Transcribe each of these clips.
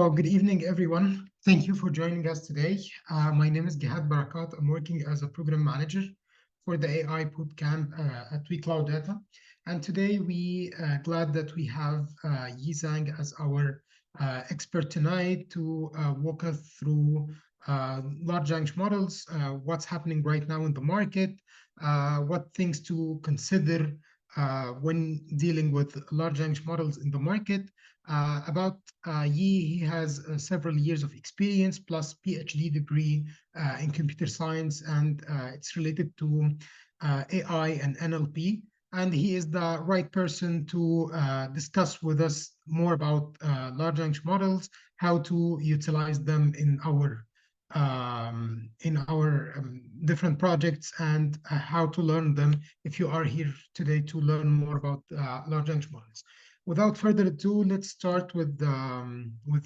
So good evening, everyone. Thank you for joining us today. My name is Gihad Barakat. I'm working as a program manager for the AI bootcamp at WeCloudData. And today we glad that we have Yi Zhang as our expert tonight to walk us through large language models, what's happening right now in the market, what things to consider when dealing with large language models in the market. About Yi, he has several years of experience plus PhD degree in computer science, and it's related to AI and NLP. And he is the right person to discuss with us more about large language models, how to utilize them in our different projects, and how to learn them if you are here today to learn more about large language models. Without further ado, let's start with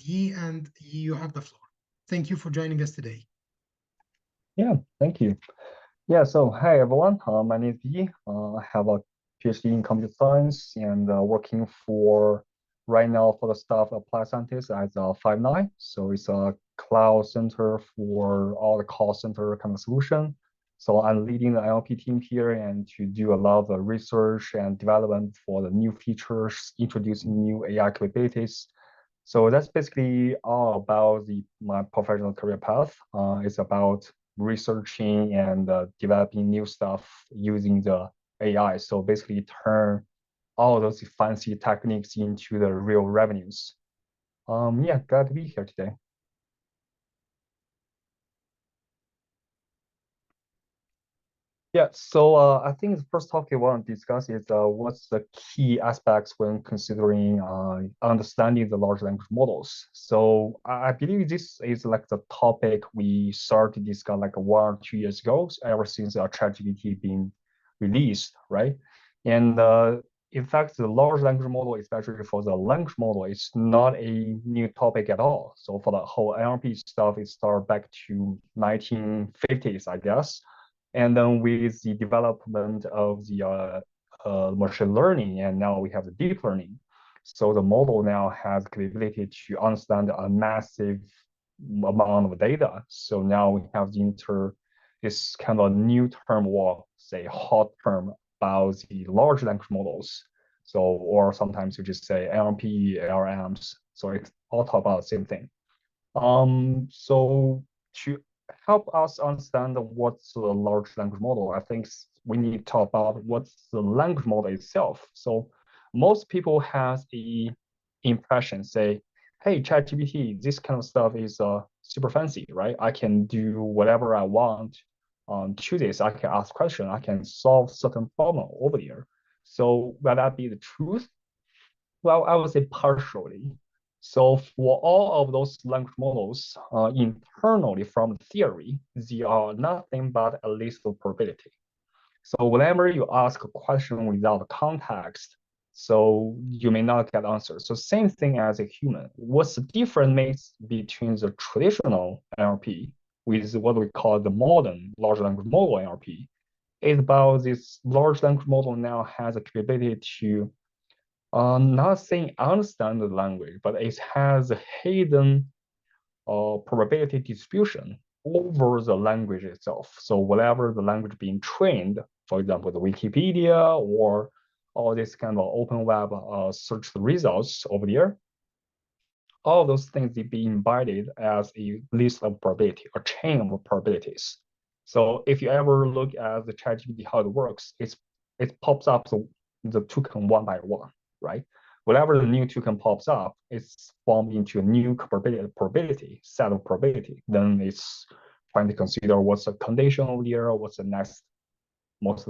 Yi, and Yi, you have the floor. Thank you for joining us today. Yeah, thank you. Yeah, so hi everyone. My name is Yi. I have a PhD in computer science and working for right now for the staff applied scientist as a Five9. So it's a cloud center for all the call center kind of solution. So I'm leading the NLP team here and to do a lot of research and development for the new features, introducing new AI capabilities. So that's basically all about my professional career path. It's about researching and developing new stuff using the AI. So basically turn all those fancy techniques into the real revenues. Yeah, glad to be here today. Yeah, so I think the first topic I want to discuss is what's the key aspects when considering understanding the large language models. So I believe this is like the topic we started to discuss like 1 or 2 years ago, ever since ChatGPT being released, right? And in fact, the large language model, especially for the language model, is not a new topic at all. So for the whole NLP stuff, it started back to 1950s, I guess. And then with the development of the machine learning, and now we have the deep learning. So the model now has the capability to understand a massive amount of data. So now we have this kind of new term, or say hot term, about the large language models. So, or sometimes you just say NLP, LLMs. So it's all talk about the same thing. So to help us understand what's the large language model, I think we need to talk about what's the language model itself. So most people has a impression, say, hey, ChatGPT, this kind of stuff is super fancy, right? I can do whatever I want to this. I can ask questions. I can solve certain problem over here. So will that be the truth? Well, I would say partially. So for all of those language models, internally from theory, they are nothing but a list of probability. So whenever you ask a question without context, so you may not get answers. So same thing as a human. What's the difference between the traditional NLP with what we call the modern large language model NLP is about this large language model now has a capability to not saying understand the language, but it has a hidden probability distribution over the language itself. So whatever the language being trained, for example, the Wikipedia or all this kind of open web search results over there, all of those things they be embedded as a list of probability, a chain of probabilities. So if you ever look at the ChatGPT, how it works, it pops up the token one by one, right? Whenever the new token pops up, it's formed into a new probability set of probability. Then it's trying to consider what's the condition over here, what's the next most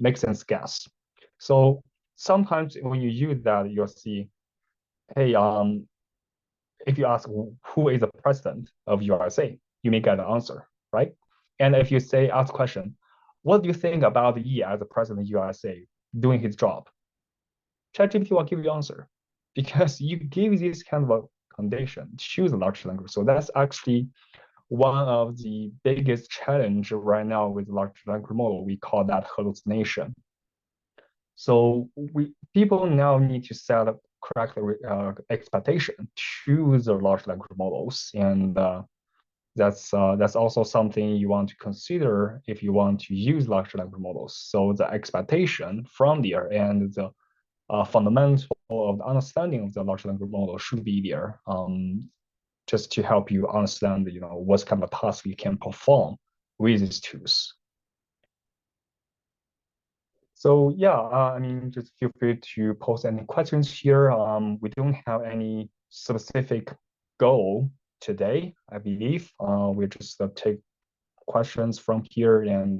make sense guess. So sometimes when you use that, you'll see, hey, if you ask who is the president of USA, you may get an answer, right? And if you say ask question, what do you think about Yi as the president of USA doing his job? ChatGPT will give you an answer because you give this kind of a condition to the large language. So that's actually one of the biggest challenge right now with large language model. We call that hallucination. So people now need to set up correct expectation to the large language models, and that's also something you want to consider if you want to use large language models. So the expectation from there and the fundamental of the understanding of the large language model should be there, just to help you understand, what kind of task you can perform with these tools. So yeah, I mean, just feel free to post any questions here. We don't have any specific goal today, I believe. We'll just take questions from here and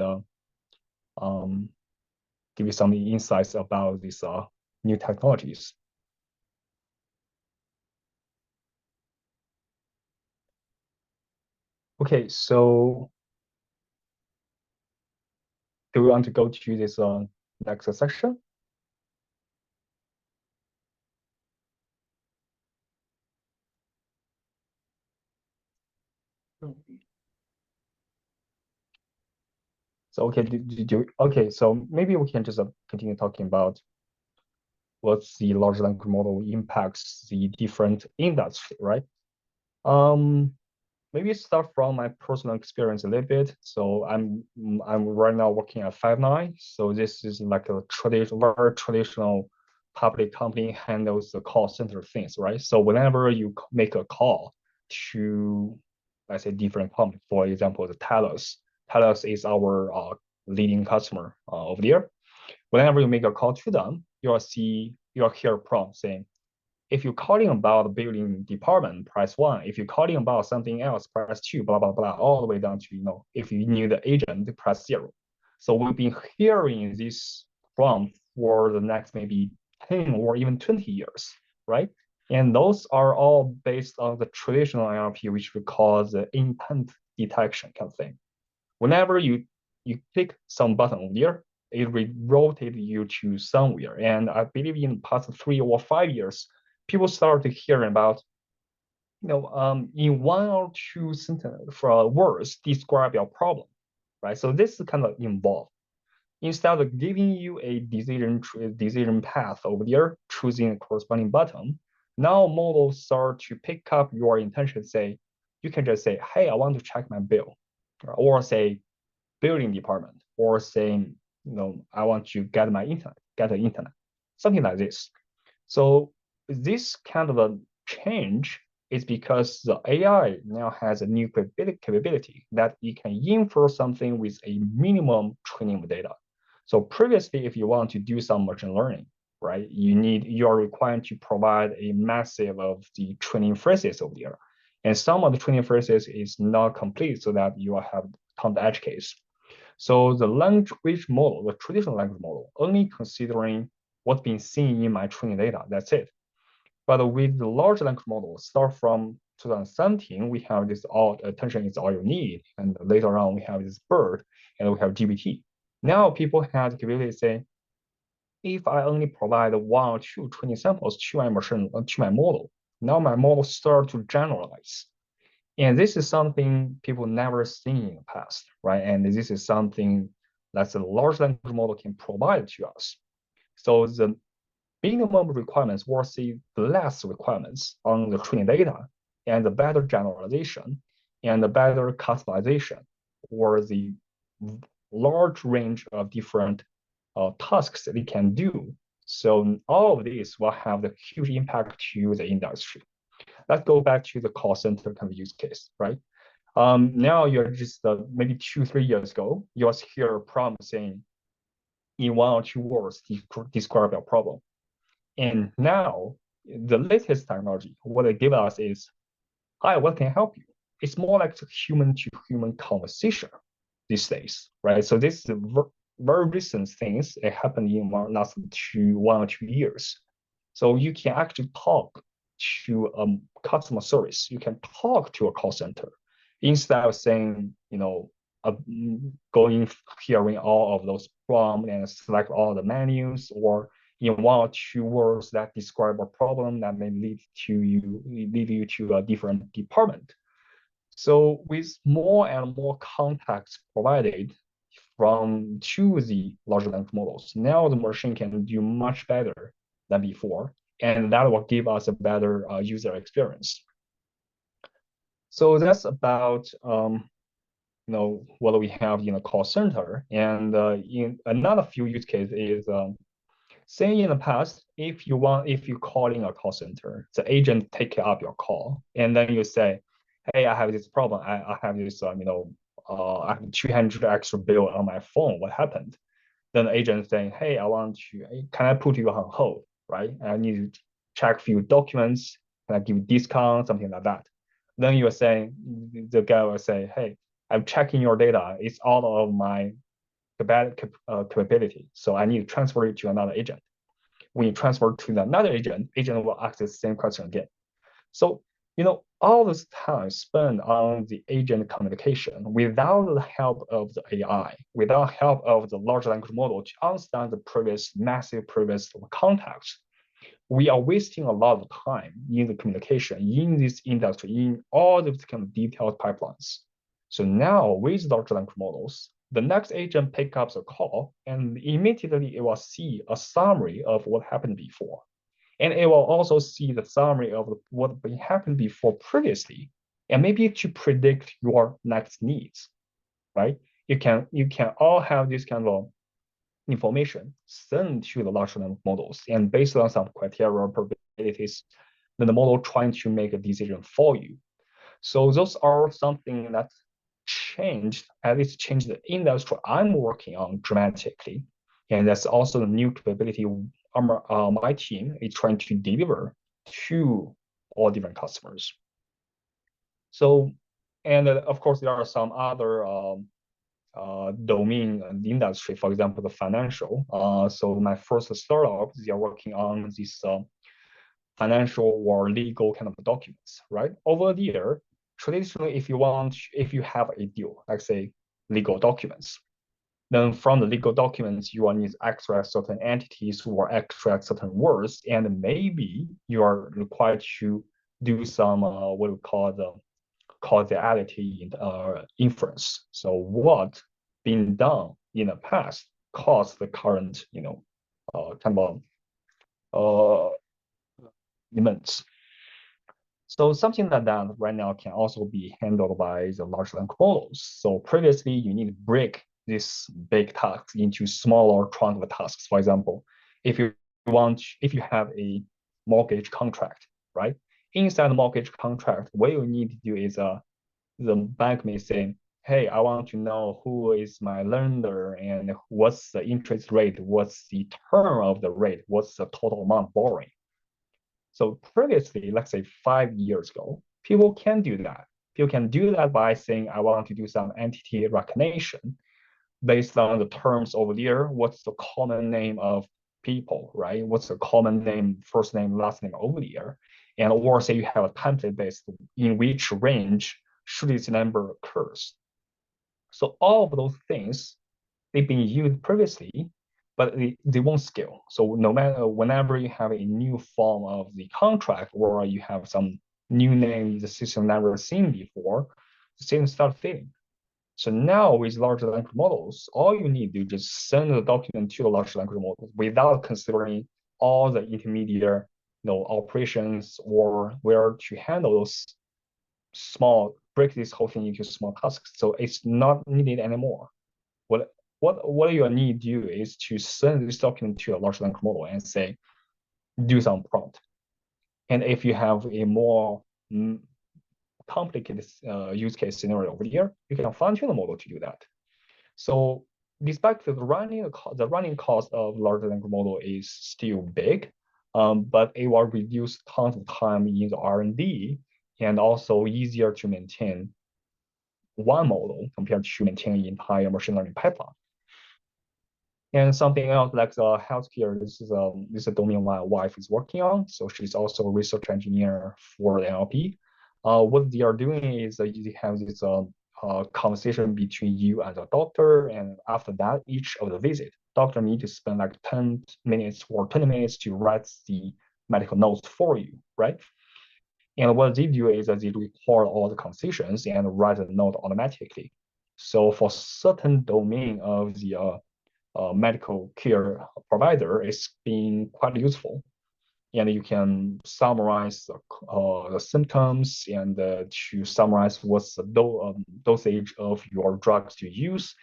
give you some insights about these new technologies. Okay, so do we want to go to this next section? So okay, so maybe we can just continue talking about what's the large language model impacts the different industry, right? Maybe start from my personal experience a little bit. So I'm right now working at Five9. So this is like a very traditional public company handles the call center things, right? So whenever you make a call to, let's say, different company, for example, the Talos is our leading customer over there. Whenever you make a call to them, you'll hear a prompt saying, if you're calling about the building department, press 1. If you're calling about something else, press 2, blah, blah, blah, all the way down to, if you need the agent, press 0. So we've been hearing this prompt for the next maybe 10 or even 20 years, right? And those are all based on the traditional NLP, which we call the intent detection kind of thing. Whenever you click some button over there, it will rotate you to somewhere. And I believe in the past 3 or 5 years, people started hearing about, in 1 or 2 words, describe your problem, right? So this is kind of involved. Instead of giving you a decision path over there, choosing a corresponding button, now models start to pick up your intention. You can just say, hey, I want to check my bill, or say building department, or saying, I want to get the internet, something like this. So this kind of a change is because the AI now has a new capability that you can infer something with a minimum training data. So previously, if you want to do some machine learning, right, you are required to provide a massive of the training phrases over there. And some of the training phrases is not complete, so that you will have count edge case. So the language model, the traditional language model, only considering what's been seen in my training data, that's it. But with the large language model, start from 2017, we have this attention is all you need. And later on, we have this BERT, and we have GPT. Now people have the capability to say, if I only provide 1 or 2 training samples to my model, now my model start to generalize. And this is something people never seen in the past, right? And this is something that the large language model can provide to us. So the minimum requirements versus the less requirements on the training data, and the better generalization and the better customization, or the large range of different tasks that it can do. So all of this will have the huge impact to the industry. Let's go back to the call center kind of use case, right? Now you're just maybe 2-3 years ago, you just hear a prompt saying, in 1 or 2 words, describe your problem. And now the latest technology, what they give us is, hi, what can I help you? It's more like a human-to-human conversation these days, right? So this is very recent things. It happened in last 1 or 2 years. So you can actually talk to customer service. You can talk to a call center instead of saying, hearing all of those prompts and select all the menus, or in 1 or 2 words that describe a problem that may lead you to a different department. So with more and more context provided to the large language models, now the machine can do much better than before. and that will give us a better user experience. So that's about what we have in a call center. And in another few use cases is say in the past, if you call in a call center, the agent take up your call, and then you say, hey, I have this problem. I have this I have 200 extra bill on my phone. What happened? Then the agent saying, hey, can I put you on hold, right? I need to check a few documents. Can I give you discount, something like that? Then you're saying, the guy will say, hey, I'm checking your data. It's out of my capability. So I need to transfer it to another agent. When you transfer to another agent will ask the same question again. So, all this time spent on the agent communication without the help of the AI, without help of the large language model to understand the massive previous context, we are wasting a lot of time in the communication in this industry, in all these kind of detailed pipelines. So now with large language models, the next agent picks up the call and immediately it will see a summary of what happened before. And it will also see the summary of what happened before previously, and maybe to predict your next needs, right? You can all have this kind of information sent to the large language models, and based on some criteria or probabilities, then the model trying to make a decision for you. So those are something that at least changed the industry I'm working on dramatically. And that's also the new capability my team is trying to deliver to all different customers. So, and of course, there are some other domain industry, for example, the financial. So my first startup, they are working on this financial or legal kind of documents, right? Over there, traditionally, if you have a deal, like say legal documents, then from the legal documents, you will need to extract certain entities or extract certain words, and maybe you are required to do some what we call the causality inference. So what been done in the past caused the current, kind of events. So something like that right now can also be handled by the large language models. So previously, you need to break this big task into smaller chunk of tasks. For example, if you have a mortgage contract, right? Inside the mortgage contract, what you need to do is the bank may say, hey, I want to know who is my lender and what's the interest rate, what's the term of the rate, what's the total amount borrowing. So previously, let's say 5 years ago, people can do that. People can do that by saying, I want to do some entity recognition based on the terms over there. What's the common name of people, right? What's the common name, first name, last name over there? And or say you have a template based in which range should this number occurs. So all of those things, they've been used previously, but they won't scale. So no matter whenever you have a new form of the contract or you have some new name the system never seen before, the system start failing. So now with large language models, all you need to do is send the document to the large language model without considering all the intermediate operations or where to handle those break this whole thing into small tasks. So it's not needed anymore. What you need to do is to send this document to a large language model and say, do some prompt. And if you have a more complicated use case scenario over here, you can fine-tune the model to do that. So despite the running cost of large language model is still big, but it will reduce tons of time in the R&D and also easier to maintain one model compared to maintaining the entire machine learning pipeline. And something else like the healthcare, this is a domain my wife is working on. So she's also a research engineer for the NLP. What they are doing is they have this conversation between you and the doctor, and after that, each of the visit, doctor need to spend like 10 minutes or 20 minutes to write the medical notes for you, right? And what they do is that they record all the conversations and write the note automatically. So for certain domain of the medical care provider, it's been quite useful. and you can summarize the symptoms and to summarize what's the dosage of your drugs to use,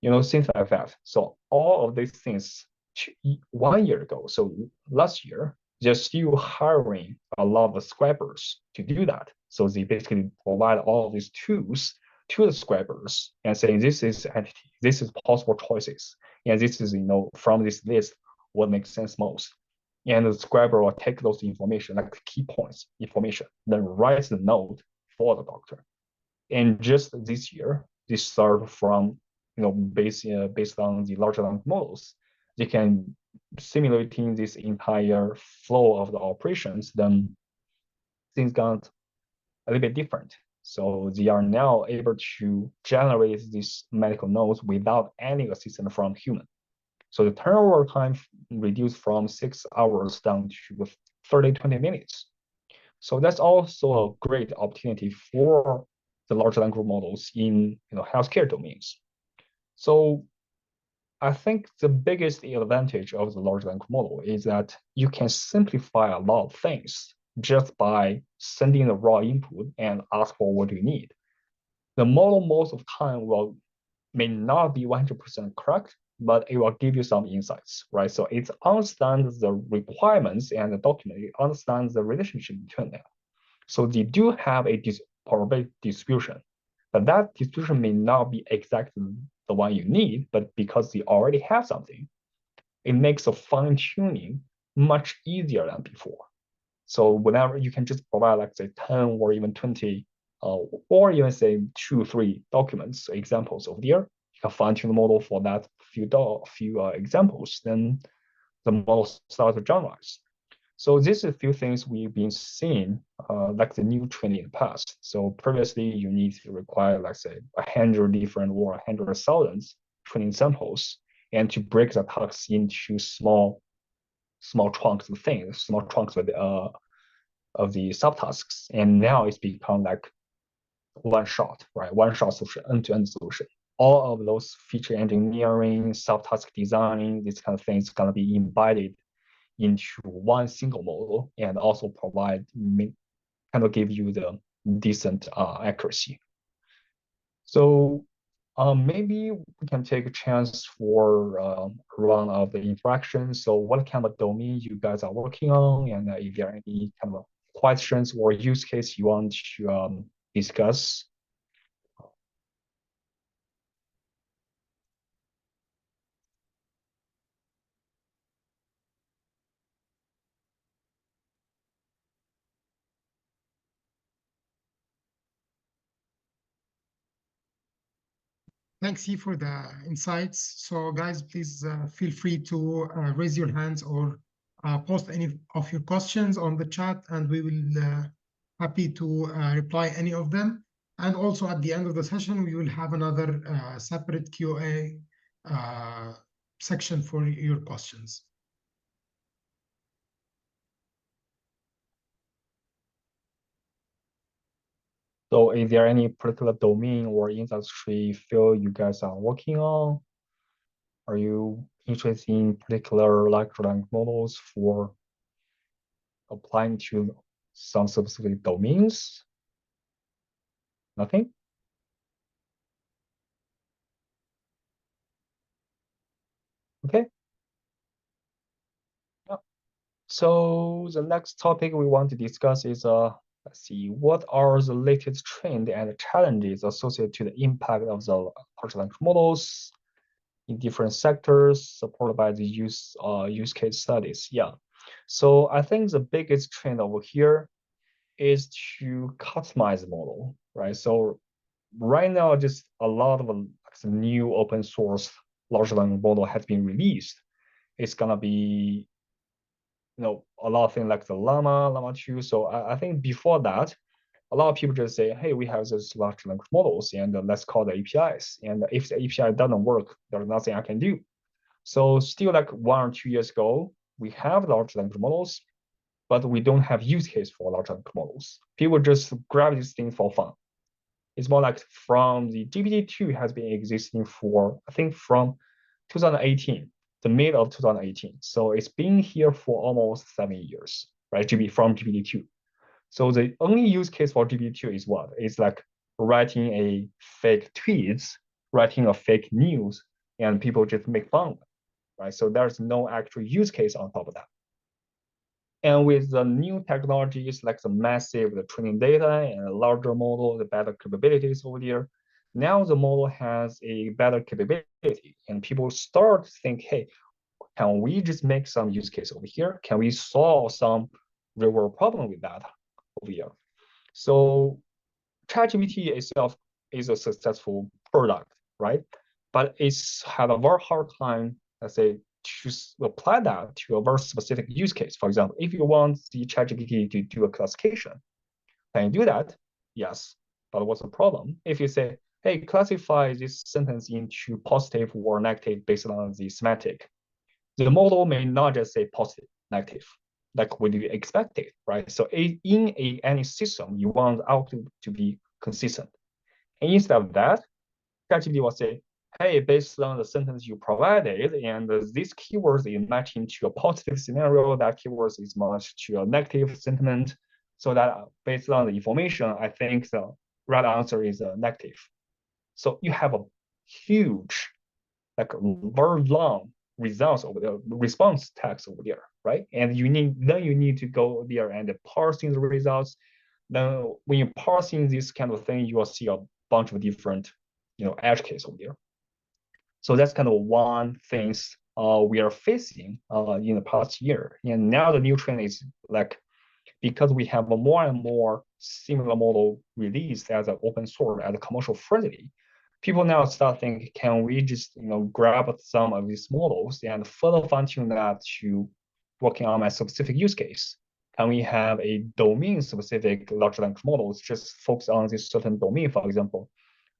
things like that. So all of these things 1 year ago, so last year, they're still hiring a lot of scrappers to do that. So they basically provide all of these tools to the scrappers and saying this is entity, this is possible choices, and this is from this list what makes sense most. And the scrapper will take those information, like the key points information, then write the note for the doctor. And just this year, they start from based on the large language models, they can simulating this entire flow of the operations. Then things got a little bit different. So they are now able to generate these medical notes without any assistance from human. So the turnover time reduced from 6 hours down to 20 minutes. So that's also a great opportunity for the large language models in healthcare domains. So I think the biggest advantage of the large language model is that you can simplify a lot of things just by sending the raw input and ask for what you need. The model most of the time may not be 100% correct, but it will give you some insights, right? So it understands the requirements and the document, it understands the relationship between them. So they do have a probability distribution, but that distribution may not be exactly the one you need, but because they already have something, it makes a fine-tuning much easier than before. So whenever you can just provide, like say 10 or even 20, or even say 2 or 3 documents, examples of there, you can fine-tune the model for that few examples, then the model starts to generalize. So this is a few things we've been seeing, like the new trend in the past. So previously you need to require, like say, 100 different or 100,000 training samples, and to break the tasks into small chunks of things, small chunks of the subtasks. And now it's become like one shot, right? One shot solution, end-to-end solution. All of those feature engineering, subtask design, these kind of things gonna be embedded into one single model, and also provide kind of give you the decent accuracy. So maybe we can take a chance for a round of the interaction. So what kind of domain you guys are working on, and if there are any kind of questions or use case you want to discuss. Thanks, Yi, for the insights. So guys, please feel free to raise your hands or post any of your questions on the chat, and we will happy to reply any of them. And also at the end of the session, we will have another separate Q&A section for your questions. So is there any particular domain or industry field you guys are working on? Are you interested in particular large language models for applying to some specific domains? Nothing? Okay. Yeah. So the next topic we want to discuss is let's see, what are the latest trends and challenges associated to the impact of the large language models in different sectors, supported by the use case studies. Yeah. So I think the biggest trend over here is to customize the model, right? So right now, just a lot of new open source large language model has been released. It's gonna be, a lot of things like the Llama 2. So I think before that, a lot of people just say, hey, we have this large language models, and let's call the APIs. And if the API doesn't work, there's nothing I can do. So still like 1 or 2 years ago, we have large language models, but we don't have use case for large language models. People just grab these things for fun. It's more like from the GPT-2 has been existing for, I think, from 2018. the mid of 2018. So it's been here for almost 7 years, right? From GPT-2. So the only use case for GPT-2 is what? It's like writing a fake tweets, writing a fake news, and people just make fun of it, right? So there's no actual use case on top of that. And with the new technologies like the massive training data and a larger model, the better capabilities over there, now the model has a better capability, and people start to think, hey, can we just make some use case over here? Can we solve some real world problem with that over here? So ChatGPT itself is a successful product, right? But it's had a very hard time, let's say, to apply that to a very specific use case. For example, if you want the ChatGPT to do a classification, can you do that? Yes. But what's the problem? If you say, hey, classify this sentence into positive or negative based on the semantic, the model may not just say positive, negative, like what you expected, right? So in any system, you want the output to be consistent. And instead of that, ChatGPT will say, hey, based on the sentence you provided, and this keyword is matching to a positive scenario, that keyword is matched to a negative sentiment. So that based on the information, I think the right answer is negative. So you have a huge, like very long results over the response text over there, right? And you need to go there and parsing the results. Then when you parsing this kind of thing, you will see a bunch of different, edge case over there. So that's kind of one things we are facing in the past year. And now the new trend is like, because we have a more and more similar model released as an open source, as a commercial friendly, people now start thinking, can we just grab some of these models and further fine tune that to working on my specific use case? Can we have a domain specific large language models just focus on this certain domain? For example,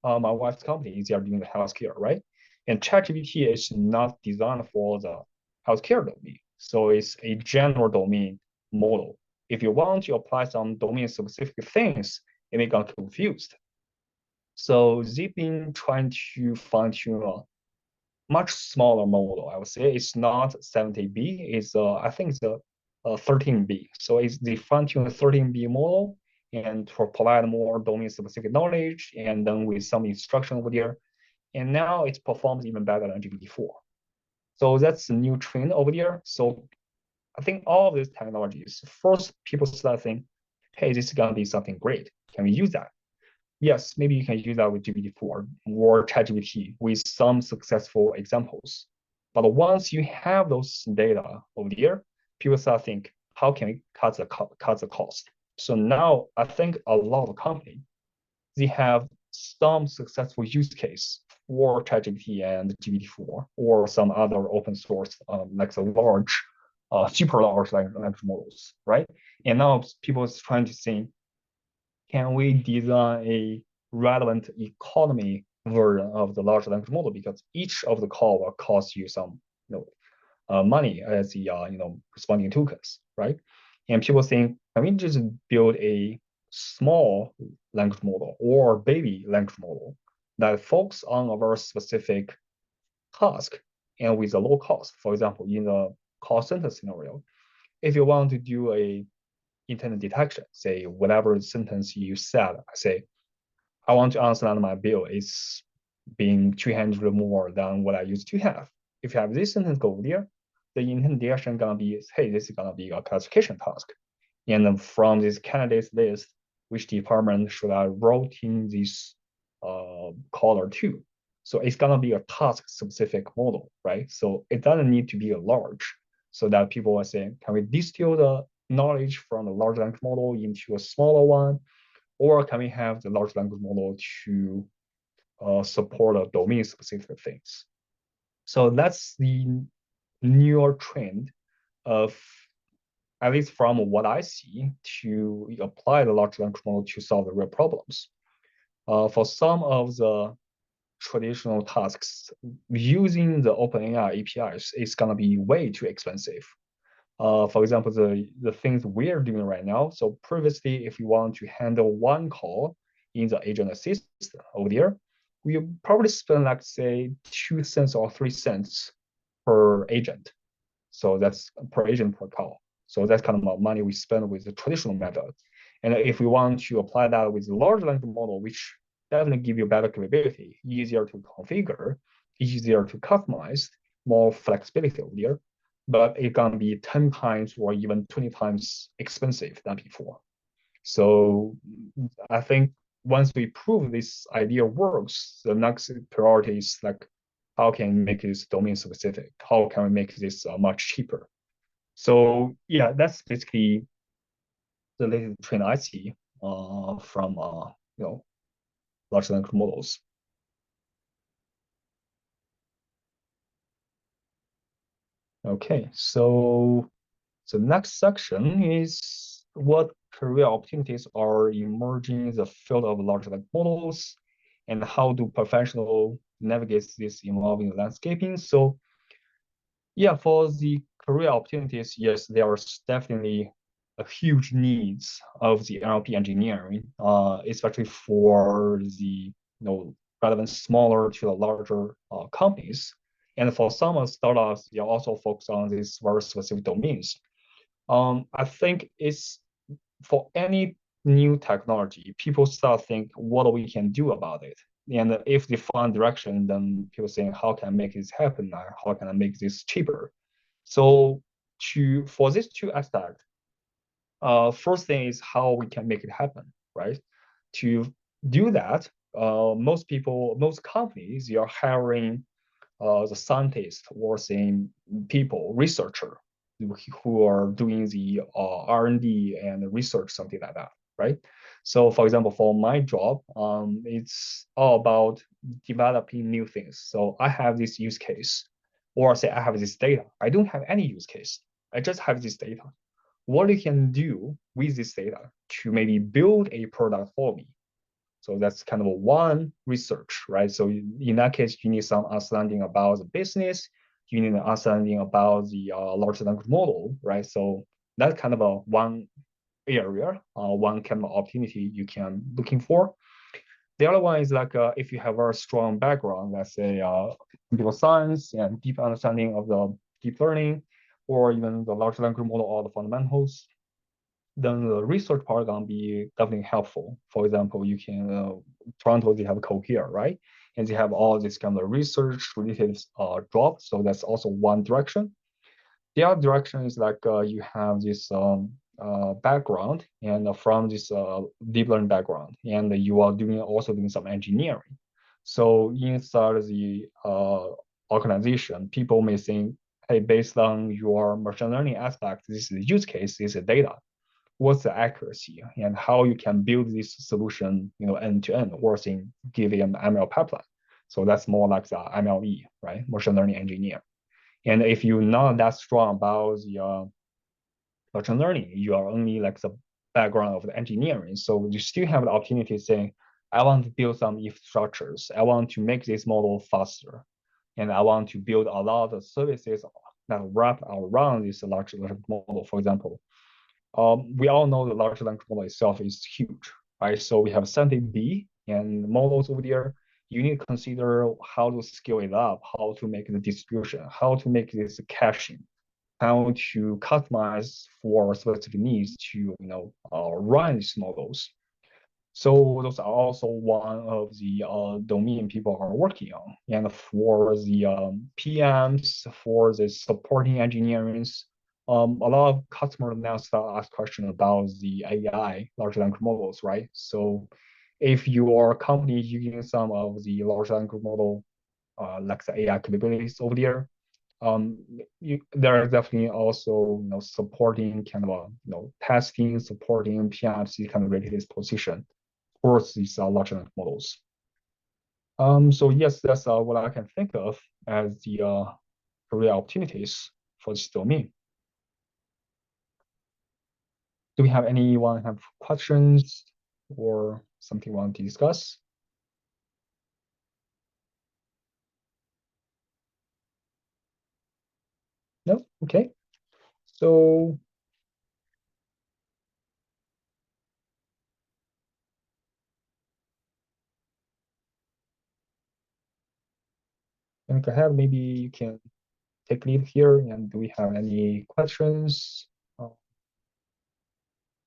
my wife's company is doing the healthcare, right? And ChatGPT is not designed for the healthcare domain, so it's a general domain model. If you want to apply some domain specific things, it may get confused. So they've been trying to fine tune a much smaller model. I would say it's not 70B, it's I think it's a 13B. So it's the fine tune 13B model and to provide more domain specific knowledge and then with some instruction over there. And now it performs even better than GPT-4. So that's the new trend over there. So I think all of these technologies, first people start thinking, hey, this is gonna be something great. Can we use that? Yes, maybe you can use that with GPT-4 or ChatGPT with some successful examples. But once you have those data over there, people start think, how can we cut the cost? So now I think a lot of companies, they have some successful use case for ChatGPT and GPT-4 or some other open source, like the large, super large language models, right? And now people are trying to think, can we design a relevant economy version of the large language model? Because each of the call will cost you some, money as the responding tokens, right? And people think, can we just build a small language model or baby language model that focus on a very specific task and with a low cost? For example, in the call center scenario, if you want to do a intent detection, say whatever sentence you said, say, I want to understand my bill is being 200 more than what I used to have. If you have this sentence go there, the intent detection gonna be, hey, this is gonna be a classification task. And then from this candidates list, which department should I route in this caller to? So it's gonna be a task specific model, right? So it doesn't need to be a large, so that people are saying, can we distill the knowledge from the large language model into a smaller one? Or can we have the large language model to support a domain specific things? So that's the newer trend of, at least from what I see, to apply the large language model to solve the real problems. For some of the traditional tasks, using the OpenAI APIs is gonna be way too expensive. For example, the things we're doing right now. So previously, if you want to handle one call in the agent assist over there, we probably spend like say 2 cents or 3 cents per agent. So that's per agent per call. So that's kind of money we spend with the traditional method. And if we want to apply that with the large language model, which definitely give you better capability, easier to configure, easier to customize, more flexibility over there, but it can be 10 times or even 20 times expensive than before. So I think once we prove this idea works, the next priority is like, how can we make this domain specific? How can we make this much cheaper? So yeah, that's basically the latest trend I see from large language models. Okay, so the next section is what career opportunities are emerging in the field of large language models, and how do professionals navigate this evolving landscaping. So yeah, for the career opportunities, yes, there are definitely a huge needs of the NLP engineering, especially for the relevant smaller to the larger companies. And for some startups, they also focus on these very specific domains. I think it's for any new technology, people start think what we can do about it. And if they find direction, then people saying, how can I make this happen? Or how can I make this cheaper? So for these two aspects, first thing is how we can make it happen, right? To do that, most companies, they are hiring the scientists or saying people, researcher who are doing the R&D and research, something like that, right? So for example, for my job, it's all about developing new things. So I have this use case, or say I have this data. I don't have any use case. I just have this data. What you can do with this data to maybe build a product for me. So that's kind of a one research, right? So in that case, you need some understanding about the business. You need an understanding about the large language model, right? So that's kind of a one area, one kind of opportunity you can looking for. The other one is like if you have a strong background, let's say computer science and deep understanding of the deep learning, or even the large language model or the fundamentals, then the research part gonna be definitely helpful. For example, you can Toronto, they have Cohere, right? And they have all this kind of research related jobs. So that's also one direction. The other direction is like you have this background, and from this deep learning background, and you are also doing some engineering. So inside the organization, people may think, hey, based on your machine learning aspect, this is the use case, this is data. What's the accuracy and how you can build this solution, end to end, or give an ML pipeline. So that's more like the MLE, right? Machine learning engineer. And if you're not that strong about the machine learning, you are only like the background of the engineering. So you still have the opportunity saying, I want to build some infrastructures. I want to make this model faster. And I want to build a lot of services that wrap around this large language model. For example, we all know the large language model itself is huge, right? So we have 70B and models over there. You need to consider how to scale it up, how to make the distribution, how to make this caching, how to customize for specific needs to run these models. So those are also one of the domain people are working on. And for the PMs, for the supporting engineering, a lot of customers now start ask questions about the AI, large language models, right? So if your company is using some of the large language model, like the AI capabilities over there, there are definitely also supporting kind of testing, supporting PMC kind of related position towards these large language models. So yes, that's what I can think of as the career opportunities for this domain. Do we have anyone have questions or something we want to discuss? No? Okay. So go ahead, maybe you can take lead here? And do we have any questions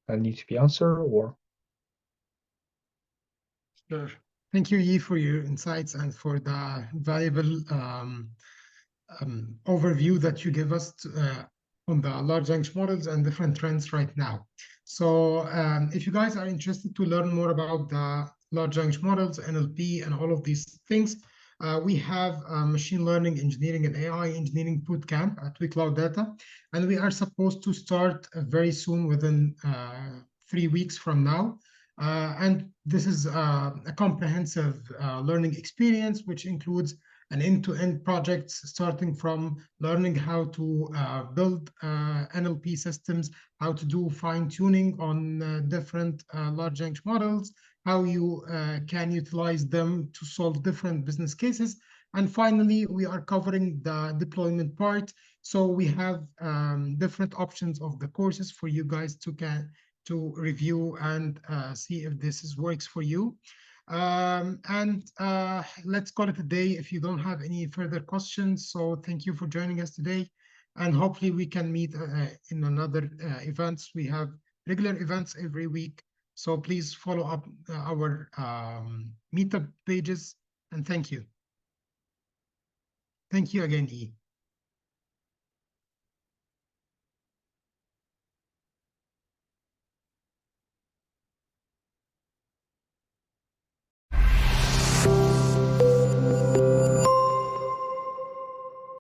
that need to be answered or? Sure. Thank you, Yi, for your insights and for the valuable overview that you give us on the large language models and different trends right now. So if you guys are interested to learn more about the large language models, NLP, and all of these things, we have a machine learning engineering and AI engineering bootcamp at WeCloudData, and we are supposed to start very soon, within 3 weeks from now. And this is a comprehensive learning experience, which includes an end-to-end projects, starting from learning how to build NLP systems, how to do fine-tuning on different large language models, how you can utilize them to solve different business cases. And finally, we are covering the deployment part. So we have different options of the courses for you guys to review and see if this works for you. Let's call it a day if you don't have any further questions. So thank you for joining us today. And hopefully we can meet in another events. We have regular events every week. So please follow up our meetup pages. And thank you. Thank you again, E.